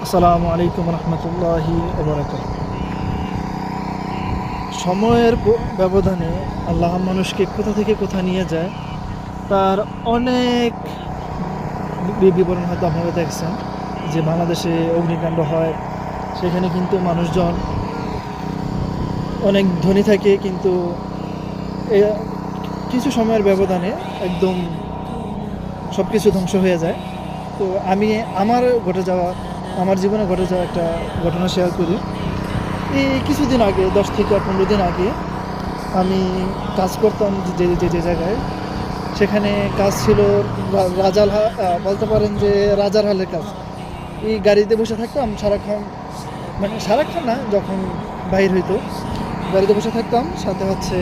আসসালামু আলাইকুম রহমতুল্লাহি ওবারাকাতুহু। সময়ের ব্যবধানে আল্লাহ মানুষকে কোথা থেকে কোথা নিয়ে যায় তার অনেক বিবরণ হয়তো আপনারা দেখছেন। যে বাংলাদেশে অগ্নিকাণ্ড হয়, সেখানে কিন্তু মানুষজন অনেক ধনী থাকে, কিন্তু কিছু সময়ের ব্যবধানে একদম সব কিছু ধ্বংস হয়ে যায়। তো আমি আমার জীবনে ঘটে যাওয়া একটা ঘটনা শেয়ার করি। এই কিছুদিন আগে 10 থেকে 15 দিন আগে আমি কাজ করতাম যে জায়গায়, সেখানে কাজ ছিল বলতে পারেন যে রাজার হালের কাজ। এই গাড়িতে বসে থাকতাম সারাক্ষণ, মানে সারাক্ষণ না, যখন বাইর হইতো গাড়িতে বসে থাকতাম, সাথে হচ্ছে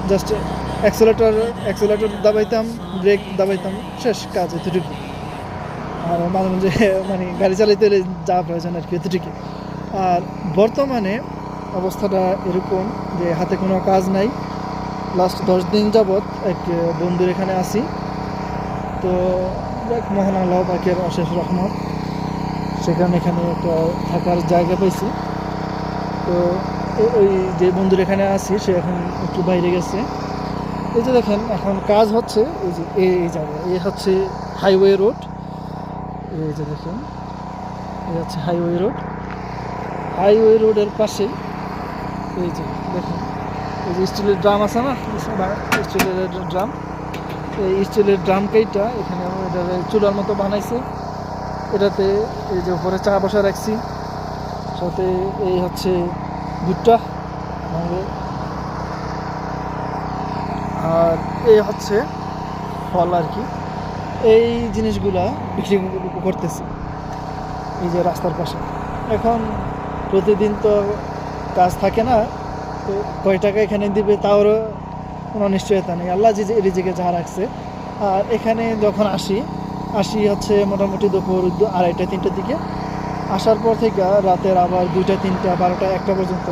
জাস্ট অ্যাক্সেলেটর দাবাইতাম, ব্রেক দাবাইতাম, শেষ কাজ এতটুকু। আর মাঝে মাঝে মানে গাড়ি চালাইতে হলে যা প্রয়োজন আর কি এতটুকু। আর বর্তমানে অবস্থাটা এরকম যে হাতে কোনো কাজ নাই। লাস্ট 10 দিন যাবৎ এক বন্ধুর এখানে আসি। তো দেখ, মহান আল্লাহ পাকের অশেষ রহমত, সেখানে এখানে একটা থাকার জায়গা পাইছি। তো ওই যে বন্ধুর এখানে আসি, সে এখন একটু বাইরে গেছে। এই যে দেখেন, এখন কাজ হচ্ছে। এই যে এই জায়গায় এই হচ্ছে হাইওয়ে রোড। এই যে দেখেন, এই হচ্ছে হাইওয়ে রোডের পাশেই এই যে দেখেন, এই যে স্টিলের ড্রাম আছে না, স্টিলের ড্রাম, এই স্টিলের ড্রাম কেইটা এখানে এটা চুলার মতো বানাইছে। এটাতে এই যে উপরে চা বসা রাখছি, সাথে এই হচ্ছে ভুট্টা, আর এই হচ্ছে ফল আর কি। এই জিনিসগুলা বিক্রি করতেছি এই যে রাস্তার পাশে। এখন প্রতিদিন তো কাজ থাকে না, তো কয় টাকা এখানে দিবে তাও কোনো নিশ্চয়তা নেই। আল্লাহ যে রিজিকে যা রাখছে। আর এখানে যখন আসি হচ্ছে মোটামুটি দুপুর 2:30-3টার দিকে। আসার পর থেকে রাতের আবার 2টা 3টা 12টা 1টা পর্যন্ত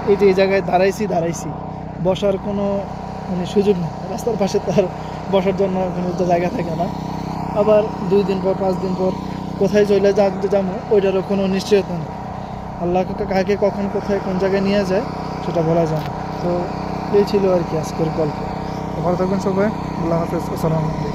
এই জায়গায় দাঁড়াইছি। বসার কোনো মানে সুযোগ নেই, রাস্তার পাশে তার বসার জন্য কোনো জায়গা থাকে না। আবার 2 দিন পর 5 দিন পর কোথায় চলে যাবো ওইটারও কোনো নিশ্চয়তা নেই। আল্লাহ কাকে কখন কোথায় কোন জায়গায় নিয়ে যায় সেটা বলা যায় না। তো এই ছিল আর কি আজকের গল্প। ভালো থাকবেন সবাই। আল্লাহ হাফেজ। আসসালামু আলাইকুম।